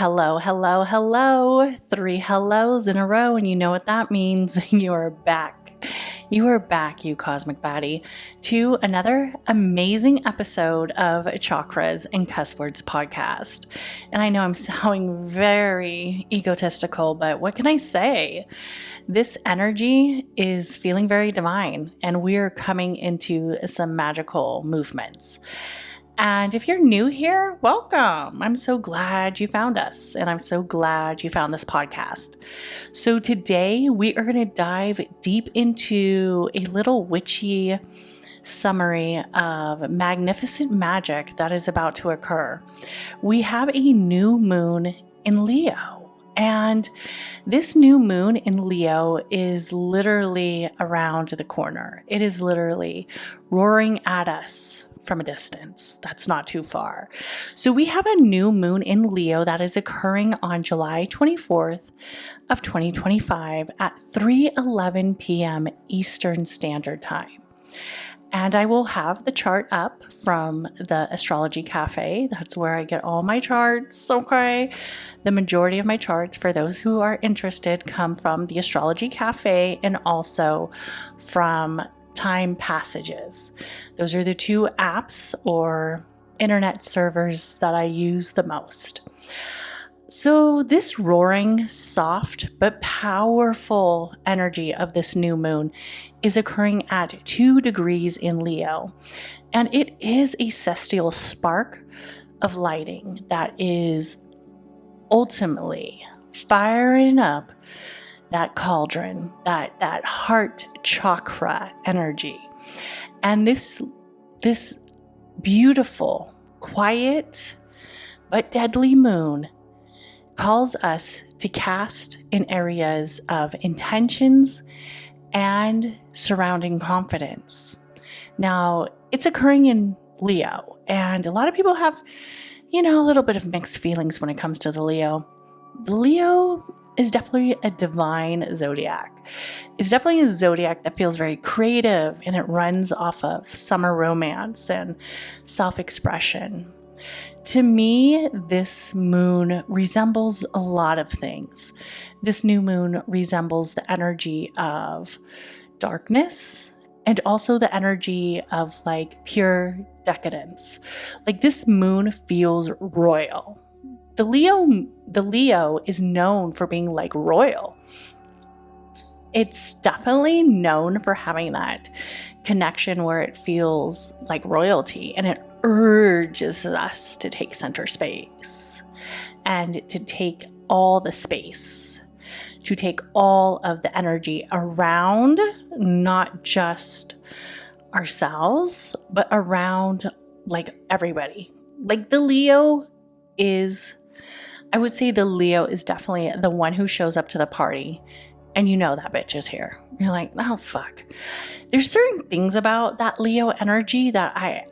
Hello, hello, hello. 3 hellos in a row, and you know what that means. You are back. You are back, you cosmic baddie, to another amazing episode of Chakras and Cusswords podcast. And I know I'm sounding very egotistical, but what can I say? This energy is feeling very divine, and we're coming into some magical movements. And if you're new here, welcome. I'm so glad you found us, and I'm so glad you found this podcast. So today we are going to dive deep into a little witchy summary of magnificent magic that is about to occur. We have a new moon in Leo, and this new moon in Leo is literally around the corner. It is literally roaring at us from a distance. That's not too far. So we have a new moon in Leo that is occurring on July 24th of 2025 at 3:11 p.m. Eastern Standard Time. And I will have the chart up from the Astrology Cafe. That's where I get all my charts, okay? The majority of my charts, for those who are interested, come from the Astrology Cafe and also from Time Passages. Those are the two apps or internet servers that I use the most. So this roaring, soft, but powerful energy of this new moon is occurring at 2 degrees in Leo. And it is a celestial spark of lighting that is ultimately firing up that cauldron, that heart chakra energy. And this beautiful, quiet, but deadly moon calls us to cast in areas of intentions and surrounding confidence. Now, it's occurring in Leo, and a lot of people have, a little bit of mixed feelings when it comes to the Leo. The Leo is definitely a divine zodiac. It's definitely a zodiac that feels very creative, and it runs off of summer romance and self-expression. To me, this moon resembles a lot of things. This new moon resembles the energy of darkness and also the energy of pure decadence. This moon feels royal. The Leo is known for being royal. It's definitely known for having that connection where it feels like royalty, and it urges us to take center space and to take all the space, to take all of the energy around not just ourselves, but around everybody. The Leo is, I would say the Leo is definitely the one who shows up to the party and you know that bitch is here. You're like, oh fuck. There's certain things about that Leo energy that I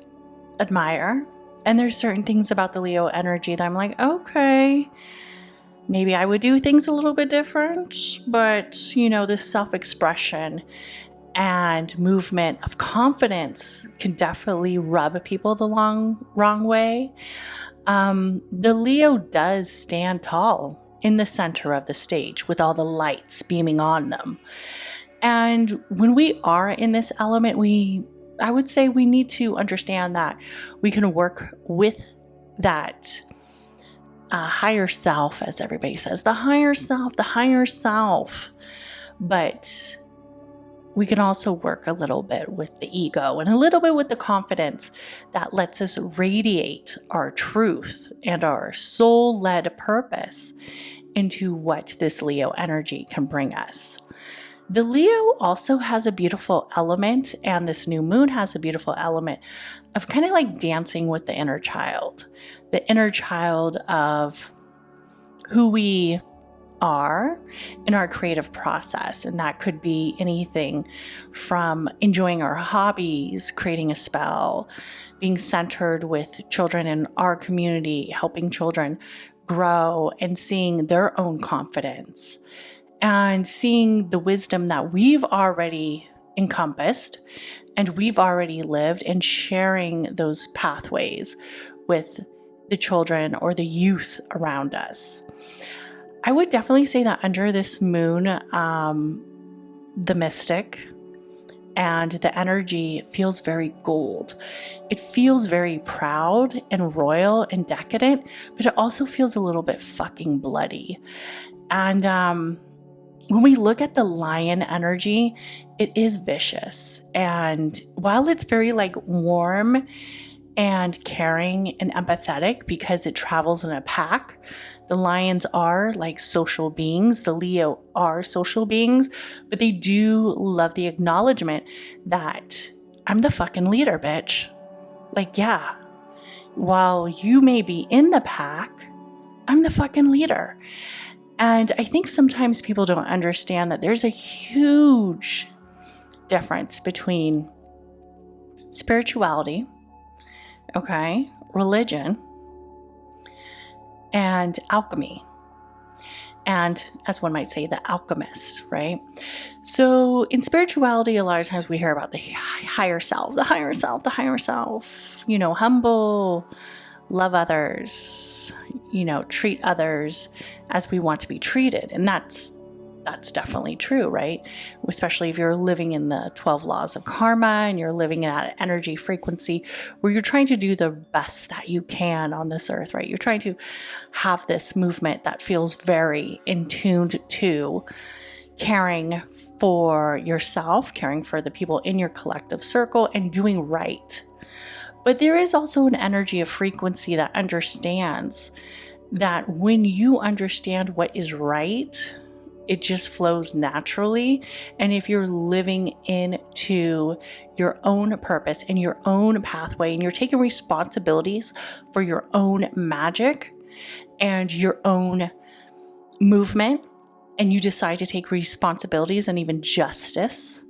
admire, and there's certain things about the Leo energy that I'm like, okay, maybe I would do things a little bit different, but this self-expression and movement of confidence can definitely rub people the wrong way. The Leo does stand tall in the center of the stage with all the lights beaming on them. And when we are in this element, I would say we need to understand that we can work with that higher self, as everybody says, the higher self. But we can also work a little bit with the ego and a little bit with the confidence that lets us radiate our truth and our soul-led purpose into what this Leo energy can bring us. The Leo also has a beautiful element, and this new moon has a beautiful element of kind of dancing with the inner child of who we are in our creative process. And that could be anything from enjoying our hobbies, creating a spell, being centered with children in our community, helping children grow and seeing their own confidence and seeing the wisdom that we've already encompassed and we've already lived, and sharing those pathways with the children or the youth around us. I would definitely say that under this moon, the mystic and the energy feels very gold. It feels very proud and royal and decadent, but it also feels a little bit fucking bloody. And when we look at the lion energy, it is vicious. And while it's very like warm and caring and empathetic because it travels in a pack, the lions are like social beings. The Leo are social beings, but they do love the acknowledgement that I'm the fucking leader, bitch. Like, yeah, while you may be in the pack, I'm the fucking leader. And I think sometimes people don't understand that there's a huge difference between spirituality, okay, religion, and alchemy. And as one might say, the alchemist, right? So in spirituality, a lot of times we hear about the higher self, the higher self, the higher self, you know, humble, love others, you know, treat others as we want to be treated. And that's definitely true, right? Especially if you're living in the 12 laws of karma and you're living in that energy frequency where you're trying to do the best that you can on this earth, right? You're trying to have this movement that feels very in tuned to caring for yourself, caring for the people in your collective circle, and doing right. But there is also an energy of frequency that understands that when you understand what is right, it just flows naturally. And if you're living into your own purpose and your own pathway, and you're taking responsibilities for your own magic and your own movement, and you decide to take responsibilities and even justice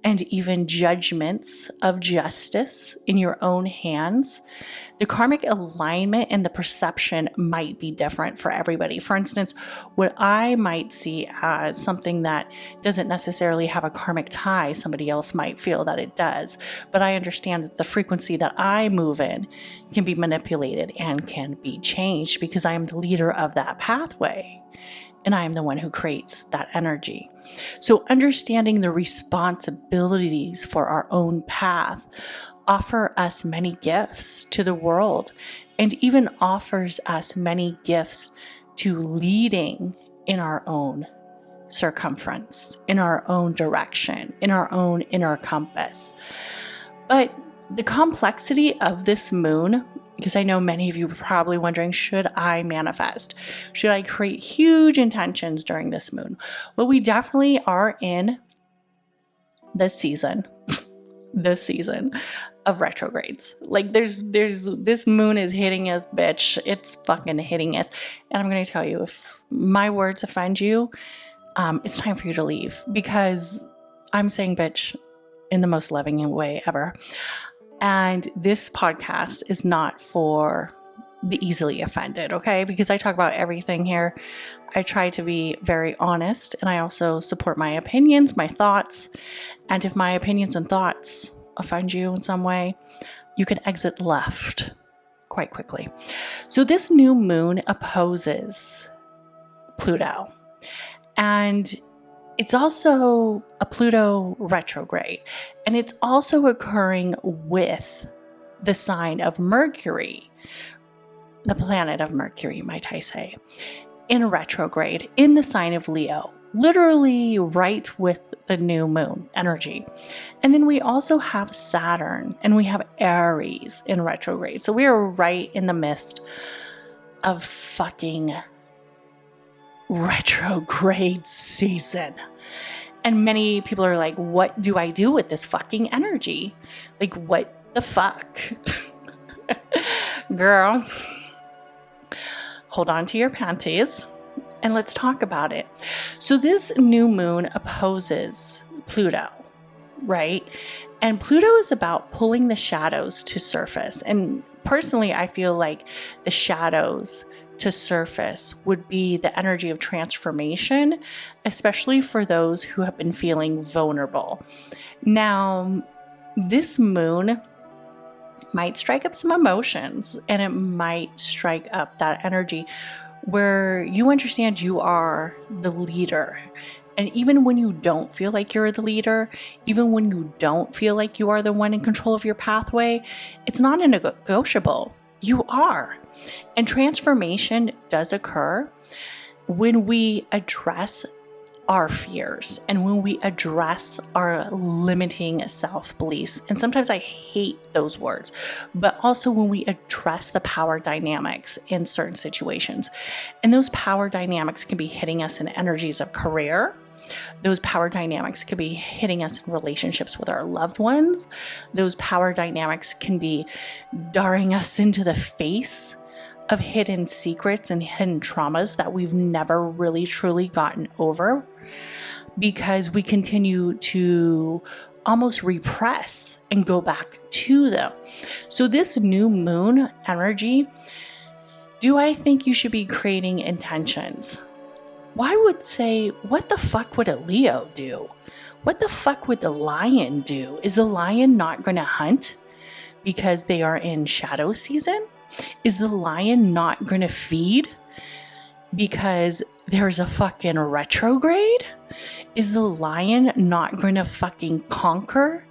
and even judgments of justice in your own hands, the karmic alignment and the perception might be different for everybody. For instance, what I might see as something that doesn't necessarily have a karmic tie, somebody else might feel that it does. But I understand that the frequency that I move in can be manipulated and can be changed because I am the leader of that pathway. And I am the one who creates that energy. So understanding the responsibilities for our own path offer us many gifts to the world, and even offers us many gifts to leading in our own circumference, in our own direction, in our own inner compass. But the complexity of this moon, because I know many of you are probably wondering, should I manifest? Should I create huge intentions during this moon? Well, we definitely are in this season of retrogrades. Like there's this moon is hitting us, bitch. It's fucking hitting us. And I'm going to tell you, if my words offend you, it's time for you to leave, because I'm saying bitch in the most loving way ever. And this podcast is not for the easily offended, okay? Because I talk about everything here. I try to be very honest, and I also support my opinions, my thoughts. And if my opinions and thoughts offend you in some way, you can exit left quite quickly. So this new moon opposes Pluto. And it's also a Pluto retrograde, and it's also occurring with the sign of Mercury, the planet of Mercury, might I say, in retrograde in the sign of Leo, literally right with the new moon energy. And then we also have Saturn and we have Aries in retrograde. So we are right in the midst of fucking retrograde season. And many people are like, what do I do with this fucking energy? Like, what the fuck? Girl, hold on to your panties and let's talk about it. So this new moon opposes Pluto, right? And Pluto is about pulling the shadows to surface. And personally, I feel like the shadows to surface would be the energy of transformation, especially for those who have been feeling vulnerable. Now, this moon might strike up some emotions, and it might strike up that energy where you understand you are the leader. And even when you don't feel like you're the leader, even when you don't feel like you are the one in control of your pathway, it's not a negotiable. You are. And transformation does occur when we address our fears and when we address our limiting self-beliefs. And sometimes I hate those words, but also when we address the power dynamics in certain situations. And those power dynamics can be hitting us in energies of career. Those power dynamics could be hitting us in relationships with our loved ones. Those power dynamics can be darting us into the face of hidden secrets and hidden traumas that we've never really truly gotten over, because we continue to almost repress and go back to them. So this new moon energy, do I think you should be creating intentions? Well, I would say, what the fuck would a Leo do? What the fuck would the lion do? Is the lion not going to hunt because they are in shadow season? Is the lion not going to feed because there's a fucking retrograde? Is the lion not going to fucking conquer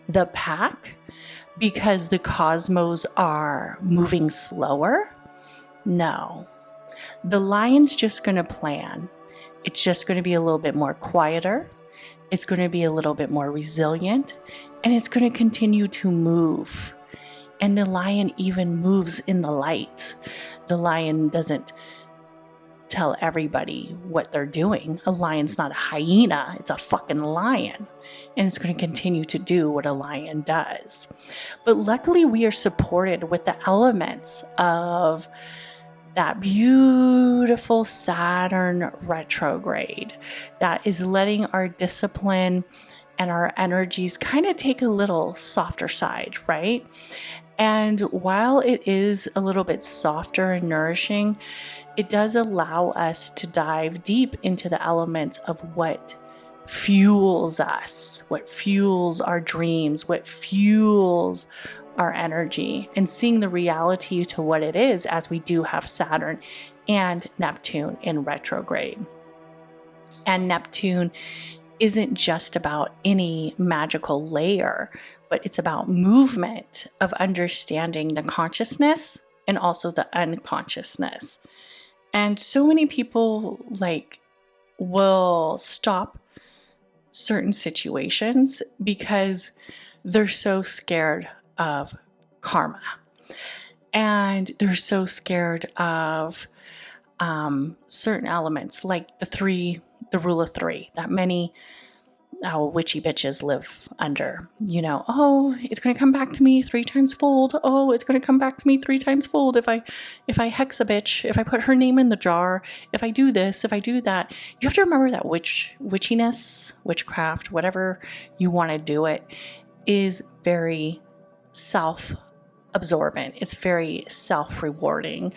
the pack because the cosmos are moving slower? No. The lion's just going to plan. It's just going to be a little bit more quieter. It's going to be a little bit more resilient, and it's going to continue to move. And the lion even moves in the light. The lion doesn't tell everybody what they're doing. A lion's not a hyena, it's a fucking lion. And it's going to continue to do what a lion does. But luckily we are supported with the elements of that beautiful Saturn retrograde that is letting our discipline and our energies kind of take a little softer side, right? And while it is a little bit softer and nourishing, it does allow us to dive deep into the elements of what fuels us, what fuels our dreams, what fuels our energy, and seeing the reality to what it is, as we do have Saturn and Neptune in retrograde. And Neptune isn't just about any magical layer, but it's about movement of understanding the consciousness and also the unconsciousness. And so many people will stop certain situations because they're so scared of karma, and they're so scared of certain elements, like the rule of three, that many witchy bitches live under. Oh, it's going to come back to me 3 times fold. Oh, it's going to come back to me 3 times fold if I hex a bitch, if I put her name in the jar, if I do this, if I do that. You have to remember that witchiness, witchcraft, whatever you want to do, it is very self-absorbent. It's very self-rewarding.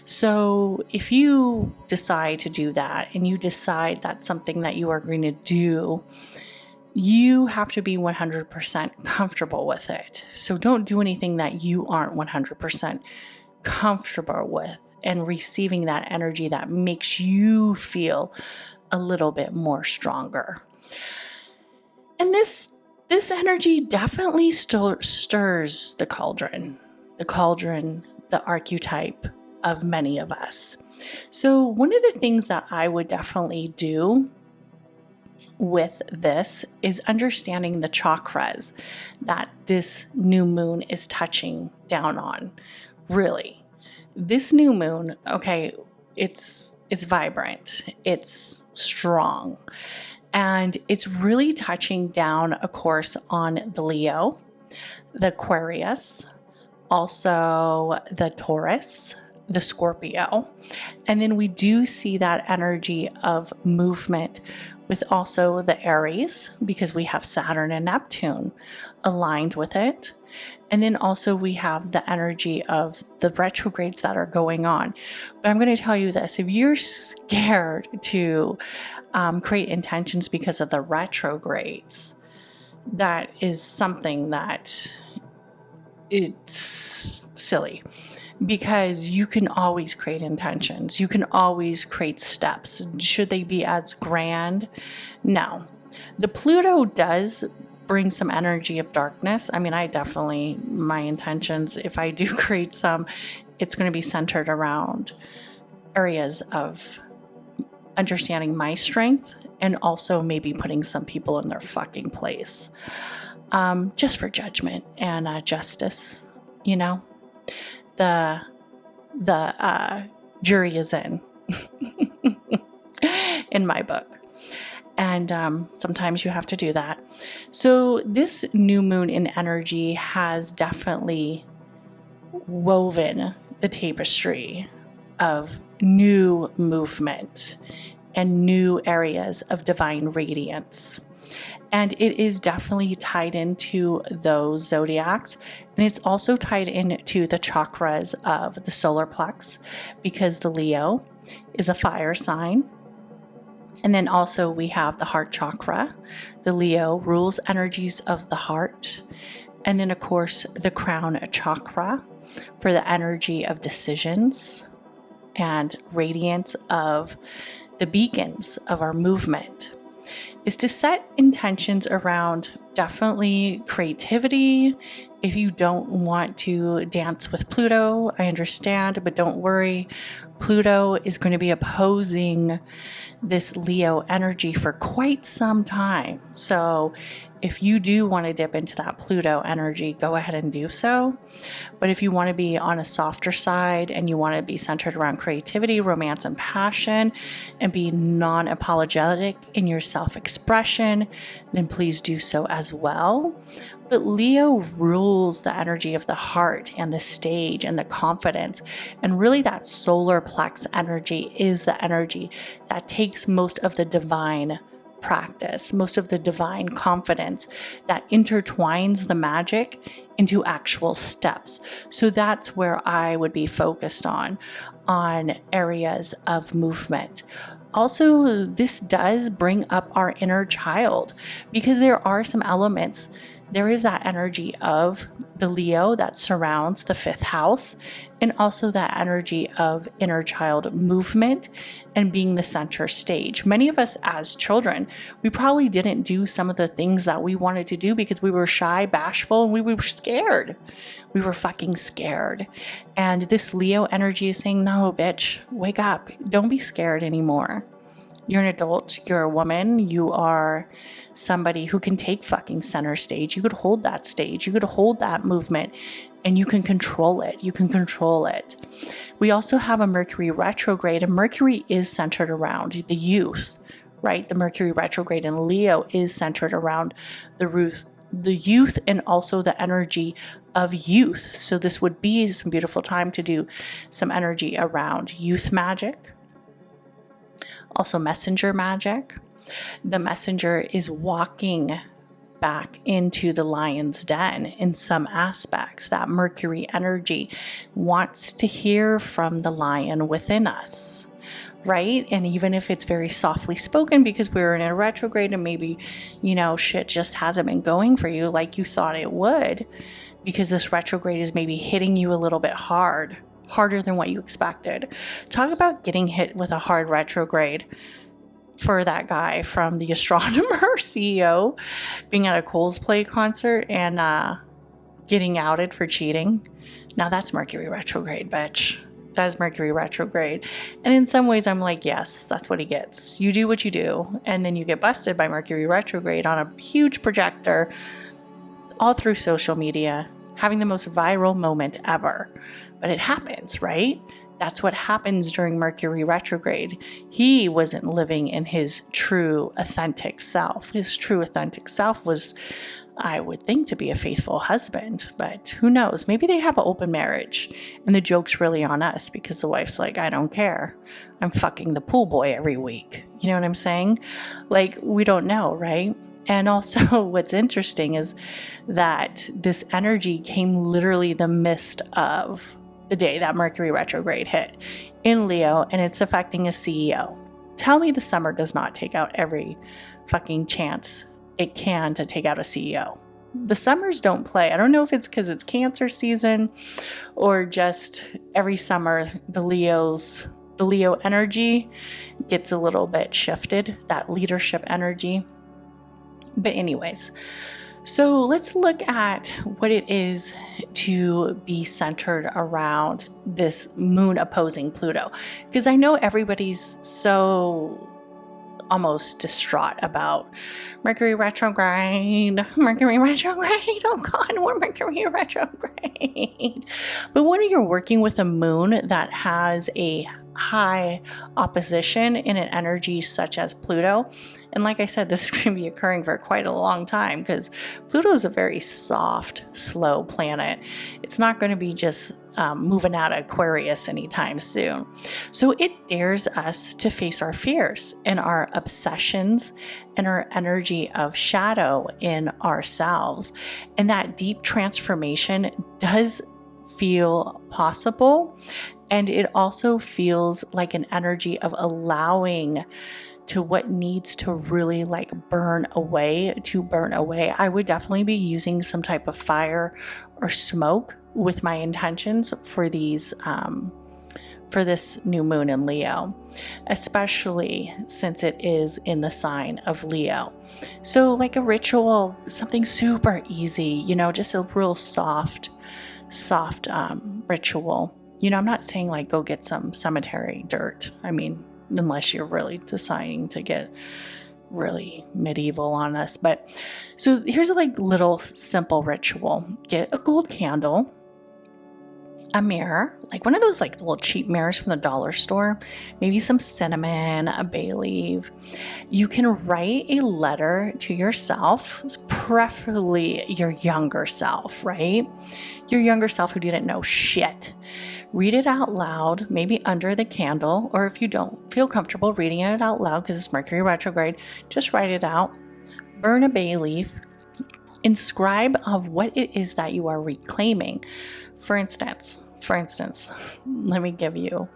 So if you decide to do that, and you decide that's something that you are going to do, you have to be 100% comfortable with it. So don't do anything that you aren't 100% comfortable with, and receiving that energy that makes you feel a little bit more stronger. And this energy definitely stirs the cauldron, the archetype of many of us. So one of the things that I would definitely do with this is understanding the chakras that this new moon is touching down on. Really, this new moon, okay, it's vibrant, it's strong, and it's really touching down, of course, on the Leo, the Aquarius, also the Taurus, the Scorpio. And then we do see that energy of movement with also the Aries, because we have Saturn and Neptune aligned with it. And then also we have the energy of the retrogrades that are going on. But I'm going to tell you this: if you're scared to create intentions because of the retrogrades, that is something that it's silly, because you can always create intentions. You can always create steps. Should they be as grand? No. The Pluto does bring some energy of darkness. I mean, my intentions, if I do create some, it's going to be centered around areas of understanding my strength and also maybe putting some people in their fucking place. Just for judgment and justice, you know? The jury is in my book. And sometimes you have to do that. So this new moon in energy has definitely woven the tapestry of new movement and new areas of divine radiance. And it is definitely tied into those zodiacs. And it's also tied into the chakras of the solar plex, because the Leo is a fire sign. And then also we have the heart chakra. The Leo rules energies of the heart. And then of course the crown chakra for the energy of decisions and radiance of the beacons of our movement, is to set intentions around definitely creativity. If you don't want to dance with Pluto, I understand, but don't worry. Pluto is going to be opposing this Leo energy for quite some time. So if you do want to dip into that Pluto energy, go ahead and do so. But if you want to be on a softer side and you want to be centered around creativity, romance, and passion, and be non-apologetic in your self-expression, then please do so as well. But Leo rules the energy of the heart and the stage and the confidence. And really that solar plex energy is the energy that takes most of the divine practice, most of the divine confidence that intertwines the magic into actual steps. So that's where I would be focused on areas of movement. Also, this does bring up our inner child, because there are some elements. There is that energy of the Leo that surrounds the 5th house, and also that energy of inner child movement and being the center stage. Many of us as children, we probably didn't do some of the things that we wanted to do because we were shy, bashful, and we were scared. We were fucking scared. And this Leo energy is saying, no, bitch, wake up. Don't be scared anymore. You're an adult, you're a woman, you are somebody who can take fucking center stage. You could hold that stage, you could hold that movement, and you can control it. You can control it. We also have a Mercury retrograde, and Mercury is centered around the youth, right? The Mercury retrograde in Leo is centered around the youth and also the energy of youth. So this would be some beautiful time to do some energy around youth magic. Also messenger magic. The messenger is walking back into the lion's den in some aspects. That Mercury energy wants to hear from the lion within us, right? And even if it's very softly spoken because we're in a retrograde and maybe, shit just hasn't been going for you like you thought it would, because this retrograde is maybe hitting you a little bit harder than what you expected. Talk about getting hit with a hard retrograde for that guy from the astronomer CEO being at a Coldplay concert and getting outed for cheating. Now that's Mercury retrograde, bitch. That is Mercury retrograde. And in some ways I'm like, yes, that's what he gets. You do what you do, and then you get busted by Mercury retrograde on a huge projector all through social media, having the most viral moment ever. But it happens, right? That's what happens during Mercury retrograde. He wasn't living in his true, authentic self. His true, authentic self was, I would think, to be a faithful husband. But who knows? Maybe they have an open marriage. And the joke's really on us because the wife's like, I don't care. I'm fucking the pool boy every week. You know what I'm saying? Like, we don't know, right? And also what's interesting is that this energy came literally the midst of the day that Mercury retrograde hit in Leo, and it's affecting a CEO. Tell me the summer does not take out every fucking chance it can to take out a CEO. The summers don't play. I don't know if it's because it's Cancer season or just every summer the Leo energy gets a little bit shifted, that leadership energy. But anyways, so let's look at what it is to be centered around this moon opposing Pluto. Because I know everybody's so almost distraught about Mercury retrograde. Oh God, we're Mercury retrograde. But when you're working with a moon that has a high opposition in an energy such as Pluto, and like I said, this is going to be occurring for quite a long time because Pluto is a very soft, slow planet. It's not going to be just moving out of Aquarius anytime soon. So it dares us to face our fears and our obsessions and our energy of shadow in ourselves. And that deep transformation does feel possible. And it also feels like an energy of allowing to what needs to really like burn away. I would definitely be using some type of fire or smoke with my intentions for these for this new moon in Leo, especially since it is in the sign of Leo. So like a ritual, something super easy, just a real soft ritual. I'm not saying like go get some cemetery dirt. I mean, unless you're really deciding to get really medieval on us. But so here's a like little simple ritual. Get a gold candle, a mirror, like one of those like little cheap mirrors from the dollar store, maybe some cinnamon, a bay leaf. You can write a letter to yourself, preferably your younger self, right? Your younger self who didn't know shit. Read it out loud, maybe under the candle, or if you don't feel comfortable reading it out loud because it's Mercury retrograde, just write it out. Burn a bay leaf. Inscribe of what it is that you are reclaiming. For instance, let me give you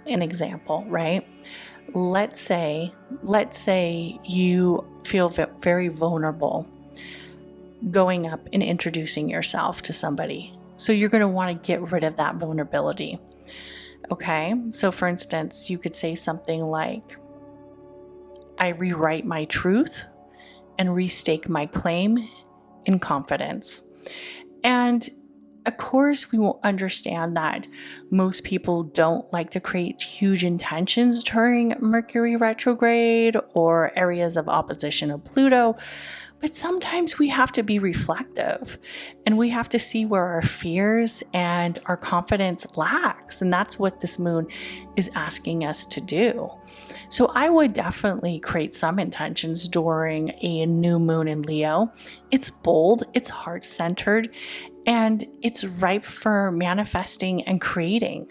an example, right? Let's say you feel very vulnerable going up and introducing yourself to somebody. So you're going to want to get rid of that vulnerability. Okay? So for instance, you could say something like, I rewrite my truth and restake my claim in confidence. And of course, we will understand that most people don't like to create huge intentions during Mercury retrograde or areas of opposition of Pluto. But sometimes we have to be reflective and we have to see where our fears and our confidence lacks. And that's what this moon is asking us to do. So I would definitely create some intentions during a new moon in Leo. It's bold, it's heart-centered, and it's ripe for manifesting and creating.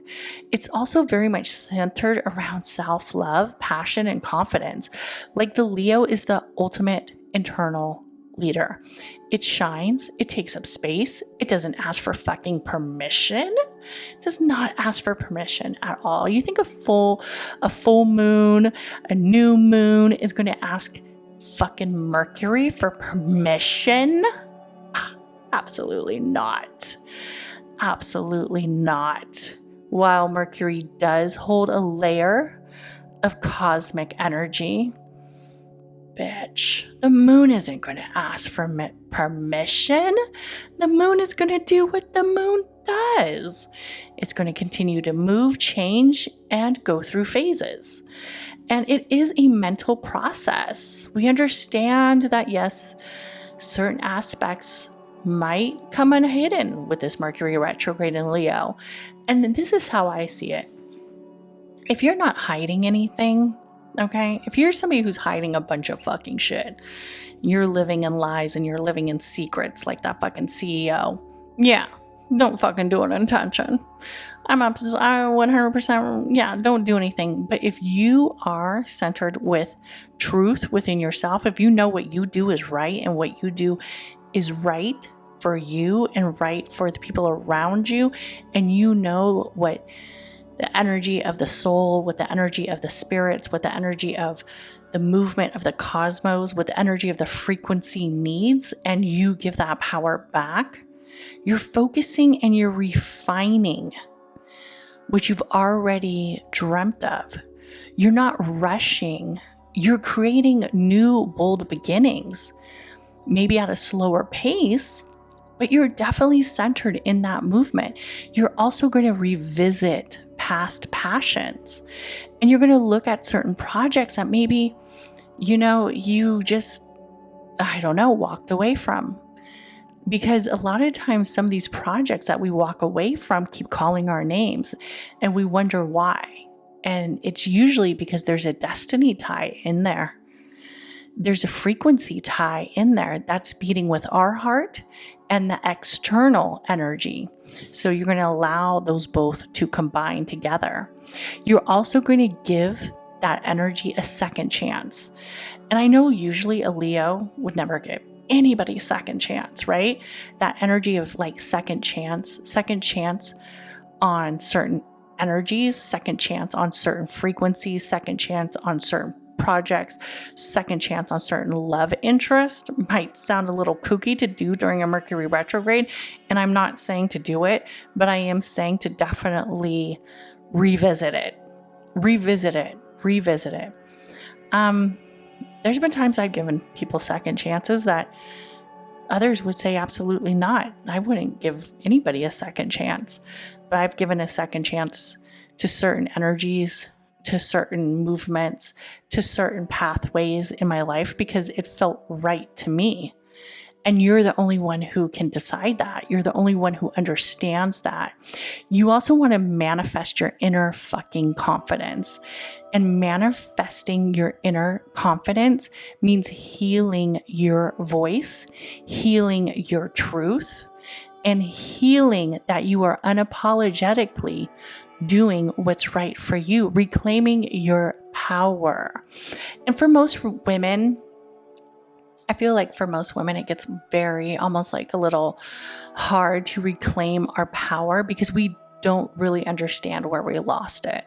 It's also very much centered around self-love, passion, and confidence. Like the Leo is the ultimate internal leader. It shines, it takes up space, it doesn't ask for fucking permission. It does not ask for permission at all. You think a full moon, a new moon is going to ask fucking Mercury for permission? Absolutely not. Absolutely not. While Mercury does hold a layer of cosmic energy, bitch, the moon isn't going to ask for permission. The moon is going to do what the moon does. It's going to continue to move, change, and go through phases. And it is a mental process. We understand that, yes, certain aspects might come unhidden with this Mercury retrograde in Leo. And this is how I see it. If you're not hiding anything, okay, if you're somebody who's hiding a bunch of fucking shit, you're living in lies and you're living in secrets like that fucking CEO, yeah, don't fucking do an intention. I 100%, yeah, don't do anything. But if you are centered with truth within yourself, if you know what you do is right and what you do is right for you and right for the people around you, and you know what the energy of the soul, what the energy of the spirits, what the energy of the movement of the cosmos, what the energy of the frequency needs, and you give that power back, you're focusing and you're refining what you've already dreamt of. You're not rushing. You're creating new, bold beginnings, maybe at a slower pace, but you're definitely centered in that movement. You're also going to revisit past passions, and you're going to look at certain projects that maybe, you just, walked away from. Because a lot of times some of these projects that we walk away from keep calling our names, and we wonder why. And it's usually because there's a destiny tie in there. There's a frequency tie in there that's beating with our heart and the external energy. So you're going to allow those both to combine together. You're also going to give that energy a second chance. And I know usually a Leo would never give anybody second chance, right? That energy of like second chance on certain energies, second chance on certain frequencies, second chance on certain projects, second chance on certain love interest might sound a little kooky to do during a Mercury retrograde. And I'm not saying to do it, but I am saying to definitely revisit it. There's been times I've given people second chances that others would say absolutely not. I wouldn't give anybody a second chance, but I've given a second chance to certain energies, to certain movements, to certain pathways in my life because it felt right to me. And you're the only one who can decide that. You're the only one who understands that. You also want to manifest your inner fucking confidence. And manifesting your inner confidence means healing your voice, healing your truth, and healing that you are unapologetically doing what's right for you, reclaiming your power. And for most women, I feel like for most women, it gets very almost like a little hard to reclaim our power because we don't really understand where we lost it.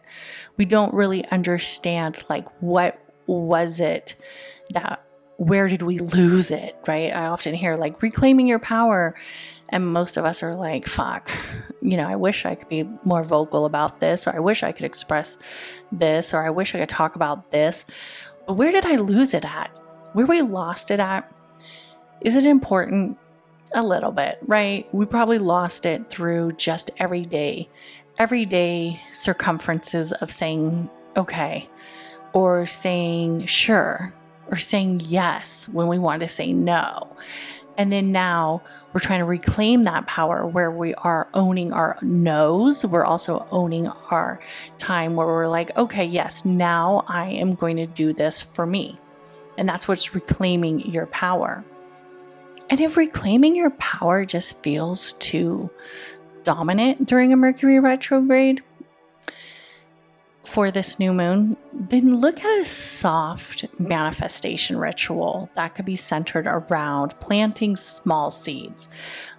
We don't really understand like what was it that, where did we lose it, right? I often hear like reclaiming your power. And most of us are like, fuck, I wish I could be more vocal about this, or I wish I could express this, or I wish I could talk about this. But where did I lose it at? Where we lost it at? Is it important? A little bit, right? We probably lost it through just everyday circumferences of saying okay, or saying sure, or saying yes when we want to say no. And then now we're trying to reclaim that power where we are owning our no's. We're also owning our time where we're like, okay, yes, now I am going to do this for me. And that's what's reclaiming your power. And if reclaiming your power just feels too dominant during a Mercury retrograde for this new moon, then look at a soft manifestation ritual that could be centered around planting small seeds,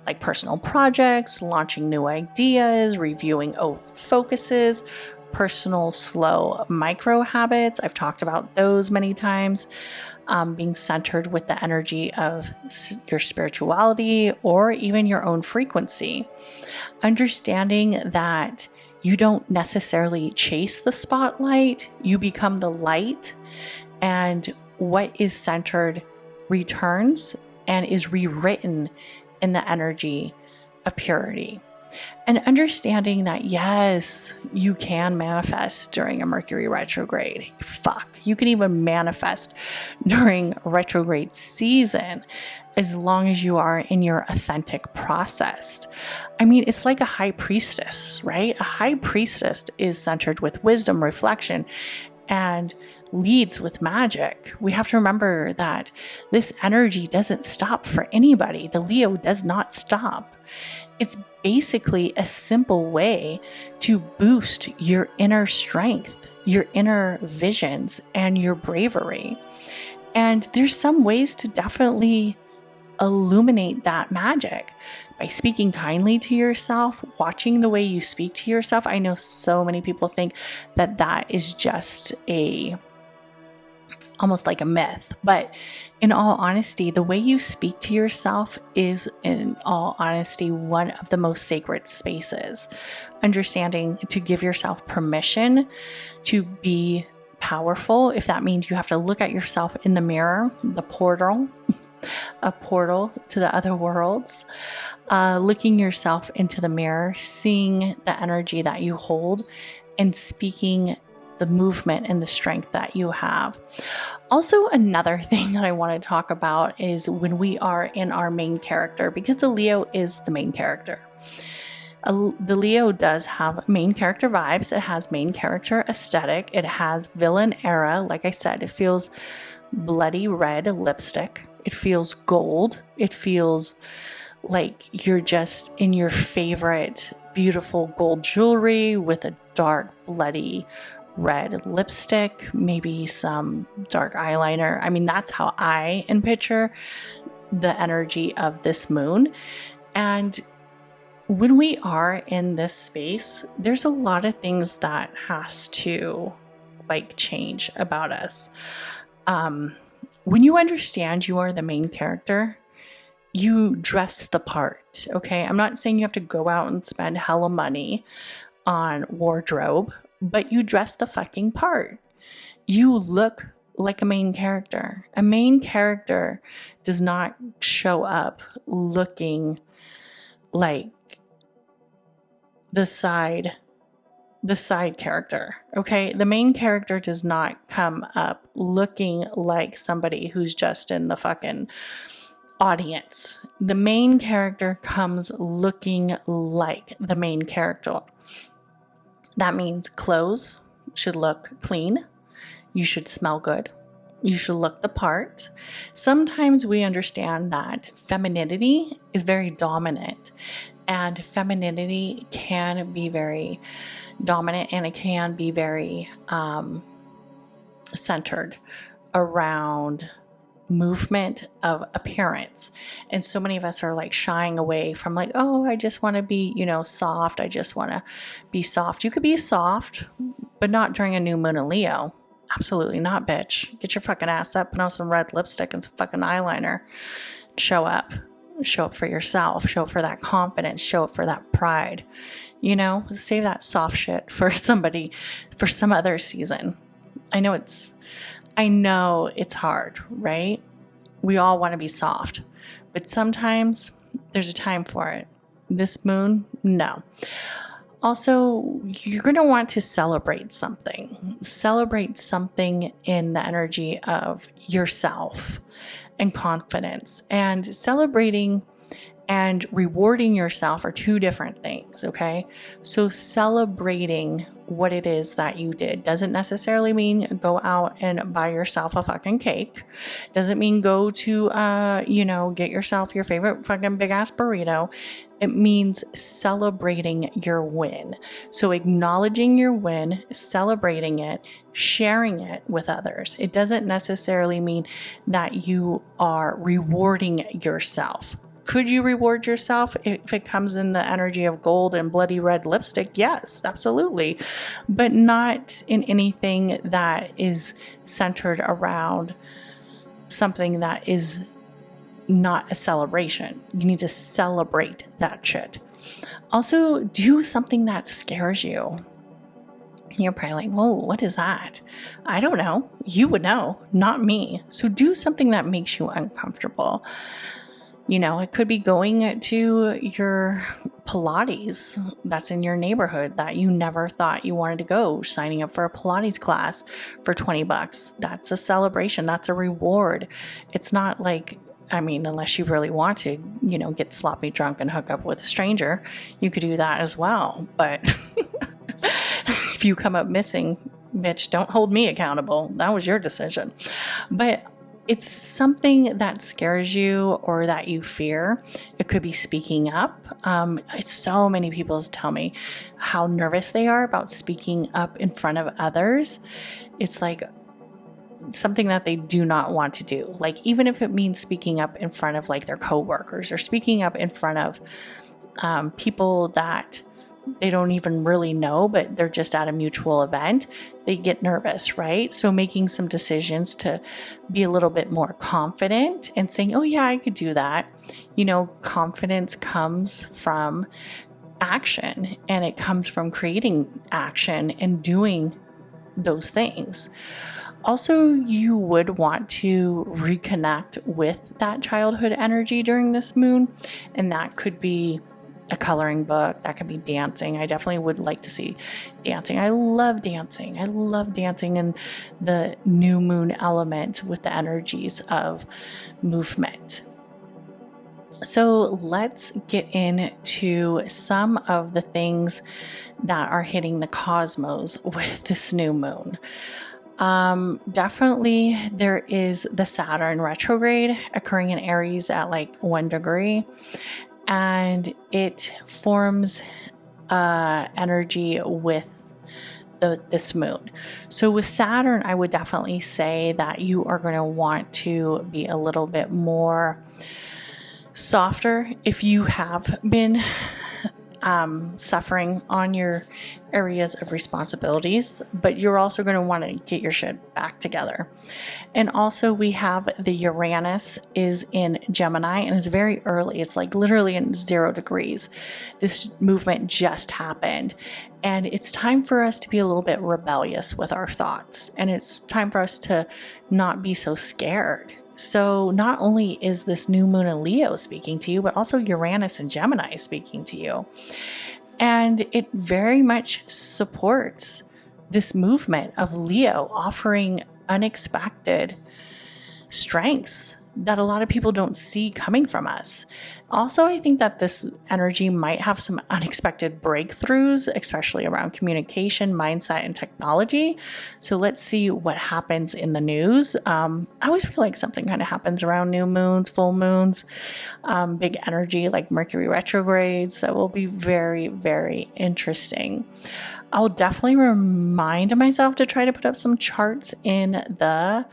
like personal projects, launching new ideas, reviewing old focuses, personal slow micro habits. I've talked about those many times. Being centered with the energy of your spirituality or even your own frequency. Understanding that you don't necessarily chase the spotlight, you become the light, and what is centered returns and is rewritten in the energy of purity. And understanding that, yes, you can manifest during a Mercury retrograde. Fuck, you can even manifest during retrograde season as long as you are in your authentic process. I mean, it's like a high priestess, right? A high priestess is centered with wisdom, reflection, and leads with magic. We have to remember that this energy doesn't stop for anybody. The Leo does not stop. It's basically a simple way to boost your inner strength, your inner visions, and your bravery. And there's some ways to definitely illuminate that magic by speaking kindly to yourself, watching the way you speak to yourself. I know so many people think that that is just a almost like a myth. But in all honesty, the way you speak to yourself is, in all honesty, one of the most sacred spaces. Understanding to give yourself permission to be powerful, if that means you have to look at yourself in the mirror, the portal, a portal to the other worlds, looking yourself into the mirror, seeing the energy that you hold, and speaking the movement and the strength that you have. Also, another thing that I want to talk about is when we are in our main character, because the Leo is the main character. The Leo does have main character vibes. It has main character aesthetic. It has villain era. Like I said, it feels bloody red lipstick. It feels gold. It feels like you're just in your favorite beautiful gold jewelry with a dark bloody red lipstick, maybe some dark eyeliner. I mean, that's how I picture the energy of this moon. And when we are in this space, there's a lot of things that has to change about us. When you understand you are the main character, you dress the part, okay? I'm not saying you have to go out and spend hella money on wardrobe, but you dress the fucking part. You look like a main character. A main character does not show up looking like the side character, okay? The main character does not come up looking like somebody who's just in the fucking audience. The main character comes looking like the main character. That means clothes should look clean. You should smell good. You should look the part. Sometimes we understand that femininity is very dominant, and femininity can be very dominant, and it can be very centered around movement of appearance. And so many of us are shying away from oh, I just want to be, soft. I just want to be soft. You could be soft, but not during a new moon in Leo. Absolutely not, bitch. Get your fucking ass up, put on some red lipstick and some fucking eyeliner. Show up. Show up for yourself. Show up for that confidence. Show up for that pride. Save that soft shit for somebody, for some other season. I know it's hard, right? We all want to be soft, but sometimes there's a time for it. This moon, no. Also, you're going to want to celebrate something. Celebrate something in the energy of yourself and confidence. And celebrating and rewarding yourself are two different things, okay? So celebrating what it is that you did doesn't necessarily mean go out and buy yourself a fucking cake. Doesn't mean go to, get yourself your favorite fucking big ass burrito. It means celebrating your win. So acknowledging your win, celebrating it, sharing it with others. It doesn't necessarily mean that you are rewarding yourself. Could you reward yourself if it comes in the energy of gold and bloody red lipstick? Yes, absolutely. But not in anything that is centered around something that is not a celebration. You need to celebrate that shit. Also, do something that scares you. You're probably like, whoa, what is that? I don't know. You would know, not me. So do something that makes you uncomfortable. It could be going to your Pilates that's in your neighborhood that you never thought you wanted to go, signing up for a Pilates class for $20. That's a celebration. That's a reward. It's not unless you really want to, get sloppy drunk and hook up with a stranger, you could do that as well. But if you come up missing, bitch, don't hold me accountable. That was your decision. But it's something that scares you or that you fear. It could be speaking up. So many people tell me how nervous they are about speaking up in front of others. It's something that they do not want to do. Even if it means speaking up in front of their coworkers or speaking up in front of people that they don't even really know, but they're just at a mutual event, they get nervous, right? So making some decisions to be a little bit more confident and saying, oh yeah, I could do that. You know, confidence comes from action, and it comes from creating action and doing those things. Also, you would want to reconnect with that childhood energy during this moon, and that could be a coloring book, that could be dancing. I definitely would like to see dancing. I love dancing. I love dancing in the new moon element with the energies of movement. So let's get into some of the things that are hitting the cosmos with this new moon. Definitely there is the Saturn retrograde occurring in Aries at like 1 degree, and it forms energy with this moon. So with Saturn, I would definitely say that you are going to want to be a little bit more softer if you have been suffering on your areas of responsibilities, but you're also going to want to get your shit back together. And also we have the Uranus is in Gemini, and it's very early. It's like literally in 0 degrees. This movement just happened, and it's time for us to be a little bit rebellious with our thoughts, and it's time for us to not be so scared. So not only is this new moon in Leo speaking to you, but also Uranus and Gemini speaking to you. And it very much supports this movement of Leo offering unexpected strengths that a lot of people don't see coming from us. Also, I think that this energy might have some unexpected breakthroughs, especially around communication, mindset, and technology. So let's see what happens in the news. I always feel like something kind of happens around new moons, full moons, big energy like Mercury Retrograde. So it will be very, very interesting. I'll definitely remind myself to try to put up some charts in the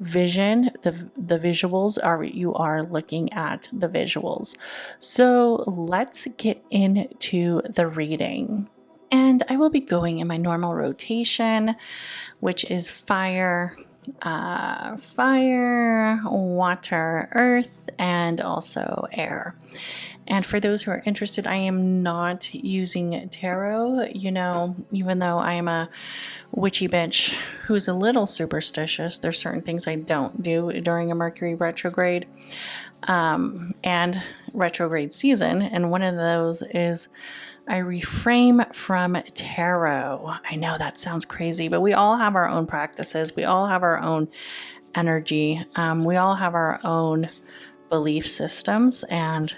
vision. The visuals are, you are looking at the visuals. So let's get into the reading. And I will be going in my normal rotation, which is fire, water, earth, and also air. And for those who are interested, I am not using tarot, you know, even though I am a witchy bitch who's a little superstitious. There's certain things I don't do during a Mercury retrograde and retrograde season. And one of those is I refrain from tarot. I know that sounds crazy, but we all have our own practices. We all have our own energy. We all have our own belief systems, and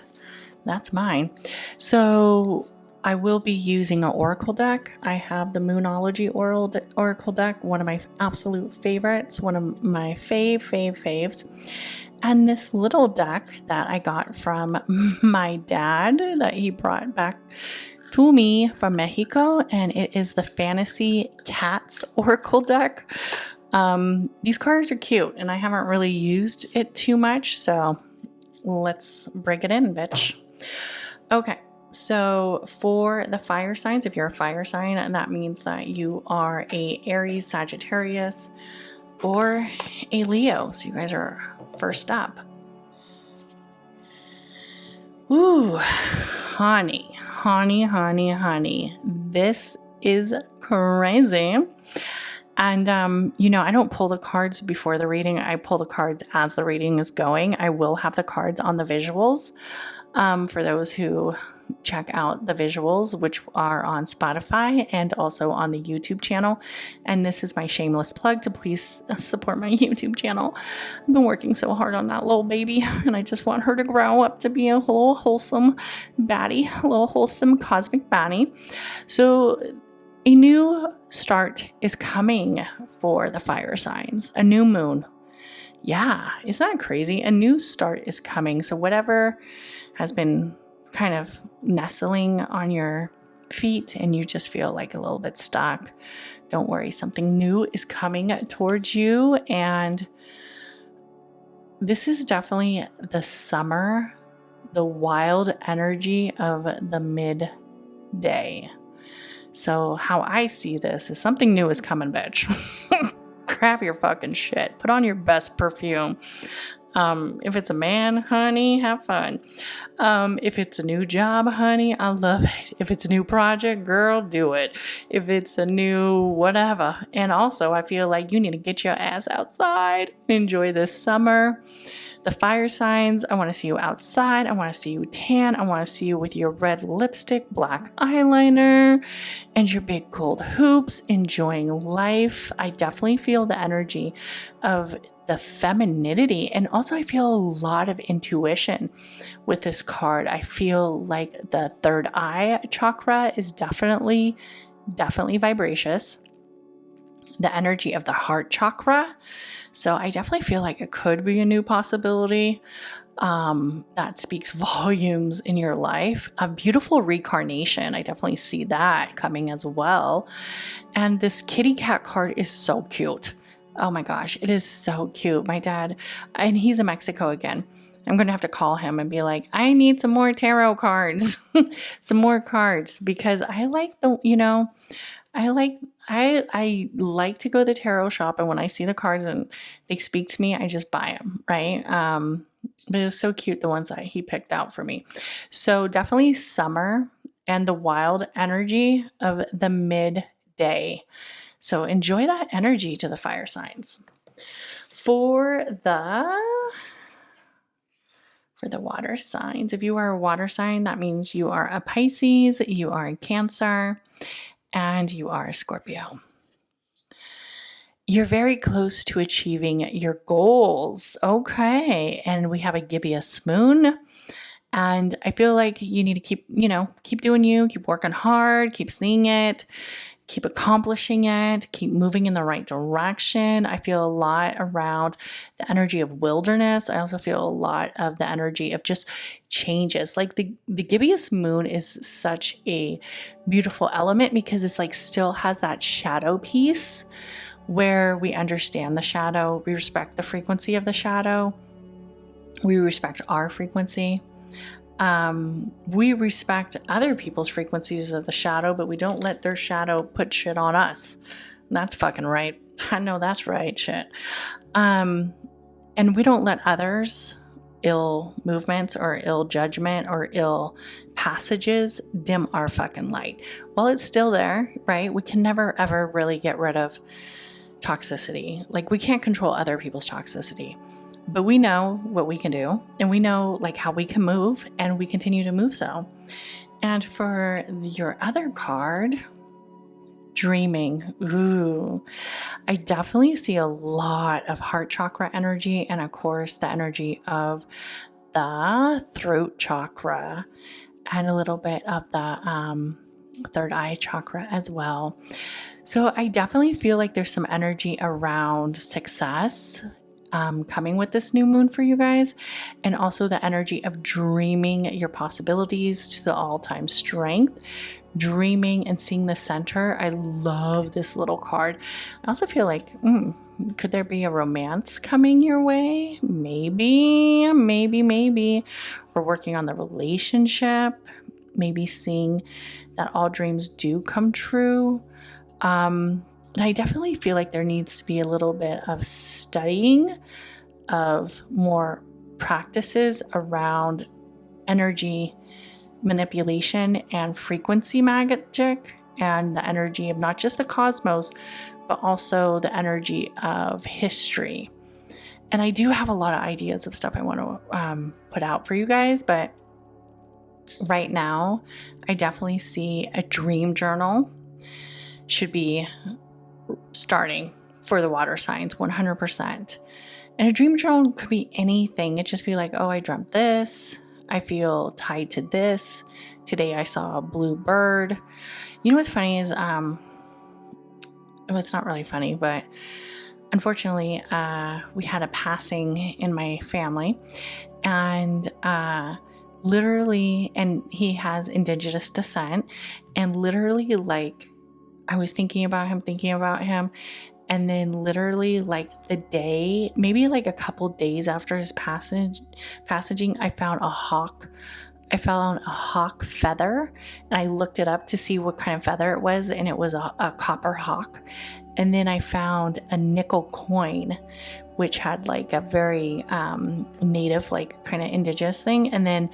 that's mine. So I will be using an oracle deck. I have the Moonology oracle deck, one of my absolute favorites, one of my faves. And this little deck that I got from my dad that he brought back to me from Mexico, and it is the Fantasy Cats oracle deck. These cards are cute, and I haven't really used it too much, so let's break it in, bitch. Okay, so for the fire signs, if you're a fire sign, that means that you are a Aries, Sagittarius, or a Leo. So you guys are first up. Ooh, honey. This is crazy. And, you know, I don't pull the cards before the reading. I pull the cards as the reading is going. I will have the cards on the visuals. For those who check out the visuals, which are on Spotify and also on the YouTube channel. And this is my shameless plug to please support my YouTube channel. I've been working so hard on that little baby, and I just want her to grow up to be a little wholesome baddie, a little wholesome cosmic baddie. So a new start is coming for the fire signs, a new moon. Yeah, isn't that crazy? A new start is coming. So whatever has been kind of nestling on your feet and you just feel like a little bit stuck, don't worry, something new is coming towards you. And this is definitely the summer, the wild energy of the midday. So how I see this is something new is coming, bitch. Grab your fucking shit. Put on your best perfume. If it's a man, honey, have fun. If it's a new job, honey, I love it. If it's a new project, girl, do it. If it's a new whatever. And also, I feel like you need to get your ass outside. Enjoy this summer. The fire signs, I want to see you outside. I want to see you tan. I want to see you with your red lipstick, black eyeliner, and your big gold hoops, enjoying life. I definitely feel the energy of the femininity, and also I feel a lot of intuition with this card. I feel like the third eye chakra is definitely vibracious. The energy of the heart chakra. So I definitely feel like it could be a new possibility that speaks volumes in your life. A beautiful reincarnation. I definitely see that coming as well. And this kitty cat card is so cute. Oh my gosh, it is so cute. My dad, and he's in Mexico again. I'm going to have to call him and be like, I need some more tarot cards, some more cards, because I like I like to go to the tarot shop, and when I see the cards and they speak to me, I just buy them, right? But it was so cute, the ones that he picked out for me. So definitely summer and the wild energy of the midday. So enjoy that energy to the fire signs. For the water signs, if you are a water sign, that means you are a Pisces, you are a Cancer, and you are a Scorpio. You're very close to achieving your goals. Okay. And we have a gibbous moon. And I feel like you need to keep doing you, keep working hard, keep seeing it, keep accomplishing it, keep moving in the right direction. I feel a lot around the energy of wilderness. I also feel a lot of the energy of just changes. Like the gibbous moon is such a beautiful element because it's like still has that shadow piece where we understand the shadow, we respect the frequency of the shadow, we respect our frequency. We respect other people's frequencies of the shadow, but we don't let their shadow put shit on us. That's fucking right. I know that's right shit. And we don't let others' ill movements or ill judgment or ill passages dim our fucking light. While it's still there, right? We can never ever really get rid of toxicity. Like we can't control other people's toxicity. But we know what we can do, and we know like how we can move, and we continue to move so. And for your other card, dreaming. Ooh, I definitely see a lot of heart chakra energy, and of course the energy of the throat chakra, and a little bit of the third eye chakra as well. So I definitely feel like there's some energy around success coming with this new moon for you guys, and also the energy of dreaming your possibilities to the all-time strength, dreaming and seeing the center. I love this little card. I also feel like could there be a romance coming your way? Maybe we're working on the relationship, maybe seeing that all dreams do come true. And I definitely feel like there needs to be a little bit of studying of more practices around energy manipulation and frequency magic, and the energy of not just the cosmos, but also the energy of history. And I do have a lot of ideas of stuff I want to put out for you guys, but right now I definitely see a dream journal should be starting for the water signs 100%. And a dream journal could be anything. It just be like, oh, I dreamt this, I feel tied to this, today I saw a blue bird. You know what's funny is well, it's not really funny, but unfortunately we had a passing in my family, and literally, and he has indigenous descent, and literally like I was thinking about him, and then literally like the day, maybe like a couple days after his passaging, I found a hawk I found a hawk feather, and I looked it up to see what kind of feather it was, and it was a copper hawk. And then I found a nickel coin, which had like a very native, like kind of indigenous thing. And then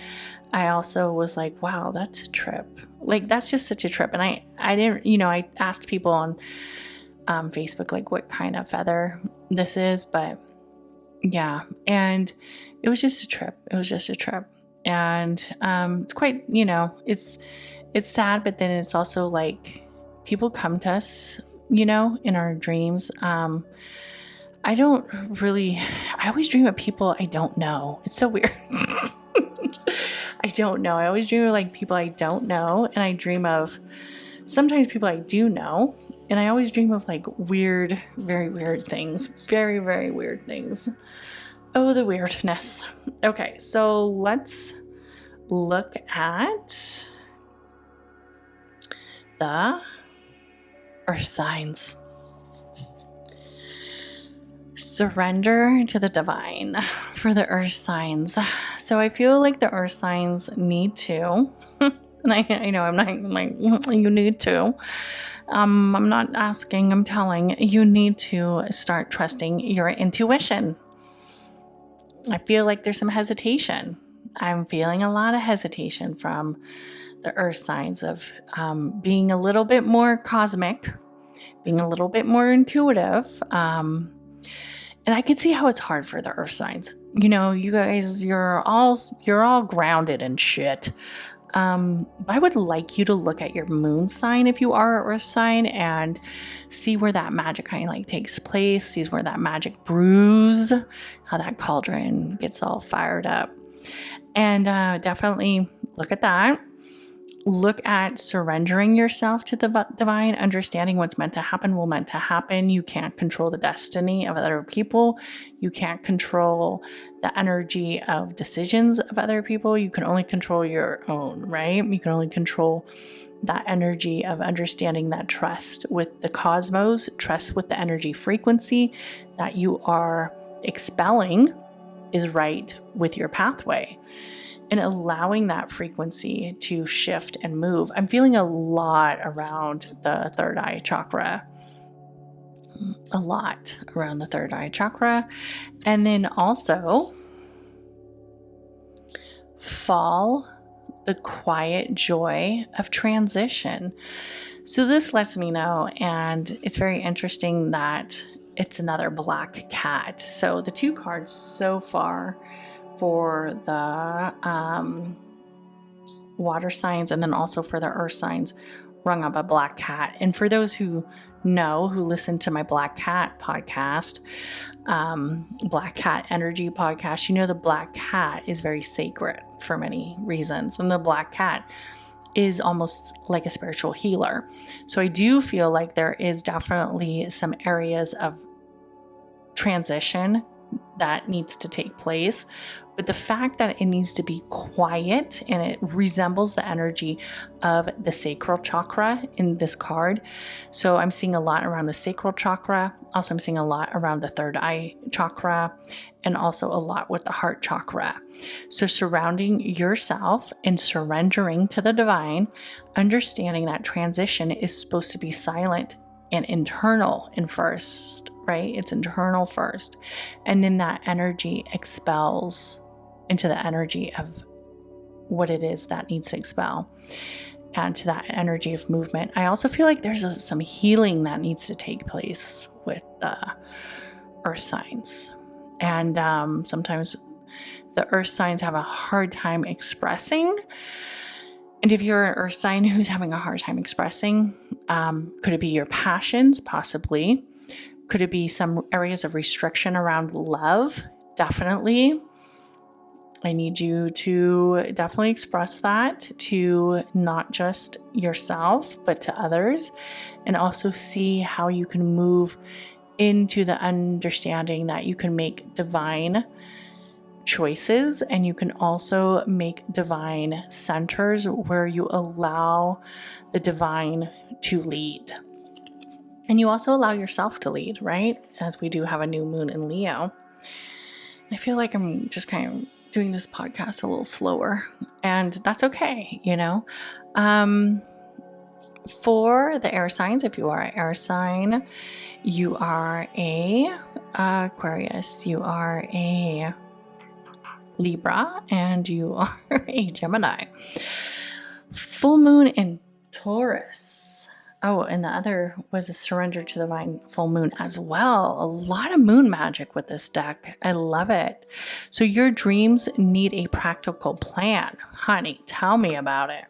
I also was like, wow, that's a trip. Like, that's just such a trip. And I didn't, I asked people on Facebook, like, what kind of feather this is, but yeah. And it was just a trip. It was just a trip. And it's quite, it's sad, but then it's also like people come to us, in our dreams. I always dream of people I don't know. It's so weird. I don't know. I always dream of like people I don't know. And I dream of sometimes people I do know. And I always dream of like weird, very weird things. Very, very weird things. Oh, the weirdness. Okay, so let's look at the earth signs. Surrender to the divine for the earth signs. So I feel like the earth signs need to, and I know I'm not like, you need to. I'm not asking, I'm telling. You need to start trusting your intuition. I feel like there's some hesitation. I'm feeling a lot of hesitation from the earth signs of being a little bit more cosmic, being a little bit more intuitive. And I can see how it's hard for the earth signs. You guys, you're all grounded and shit. I would like you to look at your moon sign if you are an earth sign and see where that magic kind of like takes place, sees where that magic brews, how that cauldron gets all fired up. And definitely look at that. Look at surrendering yourself to the divine, understanding what's meant to happen will meant to happen. You can't control the destiny of other people. You can't control the energy of decisions of other people. You can only control your own, right? You can only control that energy of understanding that trust with the cosmos, trust with the energy frequency that you are expelling is right with your pathway. And allowing that frequency to shift and move. I'm feeling a lot around the third eye chakra. A lot around the third eye chakra. And then also fall, the quiet joy of transition. So this lets me know, and it's very interesting that it's another black cat. So the two cards so far for the water signs and then also for the earth signs rung up a black cat. And for those who listen to my black cat podcast, black cat energy podcast, the black cat is very sacred for many reasons. And the black cat is almost like a spiritual healer. So I do feel like there is definitely some areas of transition that needs to take place. But the fact that it needs to be quiet and it resembles the energy of the sacral chakra in this card. So I'm seeing a lot around the sacral chakra. Also, I'm seeing a lot around the third eye chakra and also a lot with the heart chakra. So surrounding yourself and surrendering to the divine, understanding that transition is supposed to be silent and internal in first, right? It's internal first. And then that energy expels into the energy of what it is that needs to expel and to that energy of movement. I also feel like there's some healing that needs to take place with the earth signs. And sometimes the earth signs have a hard time expressing. And if you're an earth sign who's having a hard time expressing, could it be your passions? Possibly. Could it be some areas of restriction around love? Definitely. I need you to definitely express that to not just yourself, but to others, and also see how you can move into the understanding that you can make divine choices and you can also make divine centers where you allow the divine to lead. And you also allow yourself to lead, right? As we do have a new moon in Leo. I feel like I'm just kind of doing this podcast a little slower, and that's okay, you know. For the air signs, if you are an air sign, you are a Aquarius, you are a Libra, and you are a Gemini. Full moon in Taurus. Oh, and the other was a surrender to the divine full moon as well. A lot of moon magic with this deck. I love it. So your dreams need a practical plan. Honey, tell me about it.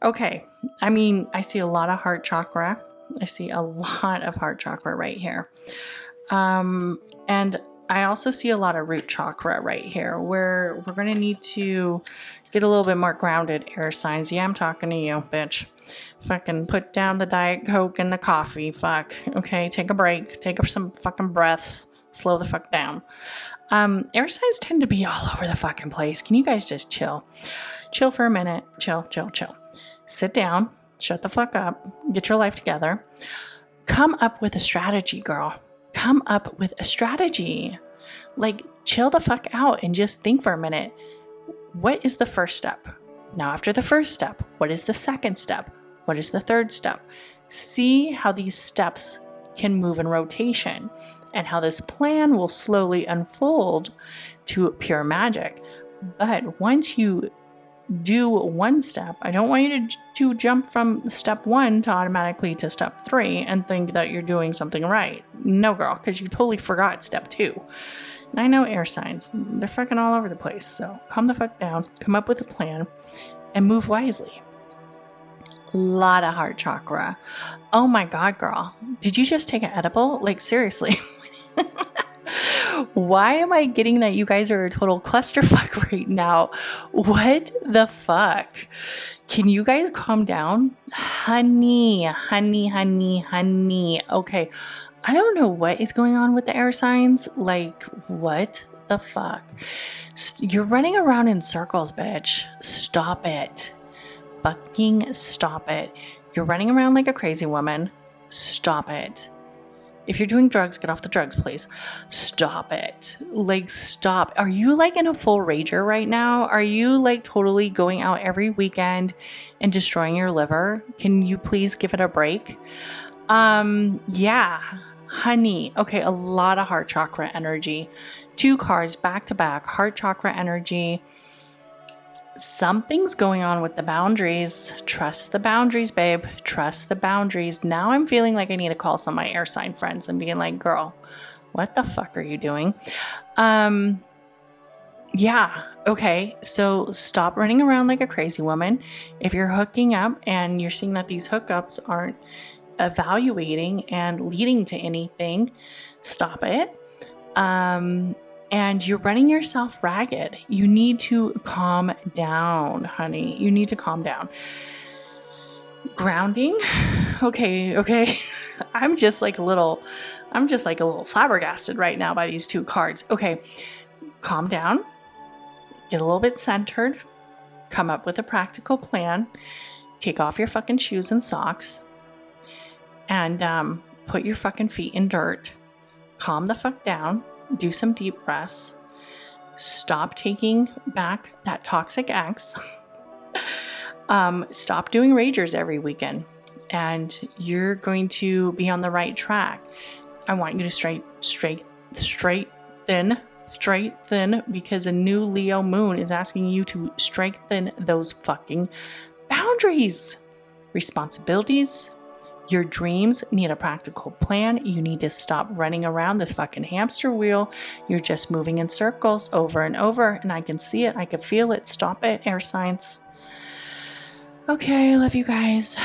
Okay, I mean, I see a lot of heart chakra. I see a lot of heart chakra right here. And I also see a lot of root chakra right here, where we're going to need to get a little bit more grounded, air signs. Yeah, I'm talking to you, bitch. Fucking put down the Diet Coke and the coffee. Fuck. Okay, take a break. Take some fucking breaths. Slow the fuck down. Air signs tend to be all over the fucking place. Can you guys just chill? Chill for a minute. Chill. Sit down. Shut the fuck up. Get your life together. Come up with a strategy, girl. Come up with a strategy. Like, chill the fuck out and just think for a minute. What is the first step? Now, after the first step, what is the second step? What is the third step? See how these steps can move in rotation and how this plan will slowly unfold to pure magic. But once you do one step, I don't want you to jump from step 1 to automatically to step 3 and think that you're doing something right. No, girl, because you totally forgot step 2. And I know air signs, they're fucking all over the place. So calm the fuck down, come up with a plan, and move wisely. A lot of heart chakra. Oh my God, girl. Did you just take an edible? Like, seriously. Why am I getting that you guys are a total clusterfuck right now? What the fuck? Can you guys calm down? Honey. Okay. I don't know what is going on with the air signs. Like, what the fuck? You're running around in circles, bitch. Stop it. Fucking stop it. You're running around like a crazy woman. Stop it. If you're doing drugs, get off the drugs, please. Stop it. Like, stop. Are you like in a full rager right now? Are you like totally going out every weekend and destroying your liver? Can you please give it a break? Yeah, honey. Okay, a lot of heart chakra energy. 2 cards back to back, heart chakra energy. Something's going on with the boundaries. Trust the boundaries, babe. Trust the boundaries. Now I'm feeling like I need to call some of my air sign friends and being like, girl, what the fuck are you doing? Yeah. Okay. So stop running around like a crazy woman. If you're hooking up and you're seeing that these hookups aren't evaluating and leading to anything, stop it. And you're running yourself ragged. You need to calm down, honey. You need to calm down. Grounding. Okay. I'm just like a little flabbergasted right now by these 2 cards. Okay. Calm down. Get a little bit centered. Come up with a practical plan. Take off your fucking shoes and socks. And put your fucking feet in dirt. Calm the fuck down. Do some deep breaths. Stop taking back that toxic ex. Stop doing ragers every weekend. And you're going to be on the right track. I want you to straighten, because a new Leo moon is asking you to strengthen those fucking boundaries. Responsibilities. Your dreams need a practical plan. You need to stop running around this fucking hamster wheel. You're just moving in circles over and over, and I can see it. I can feel it. Stop it, air signs. Okay, I love you guys.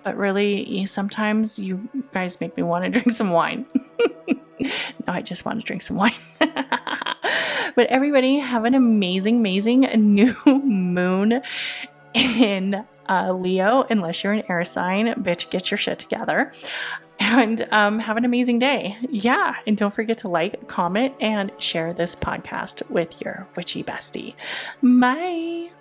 But really, sometimes you guys make me want to drink some wine. No, I just want to drink some wine. But everybody, have an amazing new moon in Leo, unless you're an air sign. Bitch, get your shit together. And have an amazing day. Yeah, and don't forget to like, comment, and share this podcast with your witchy bestie. Bye.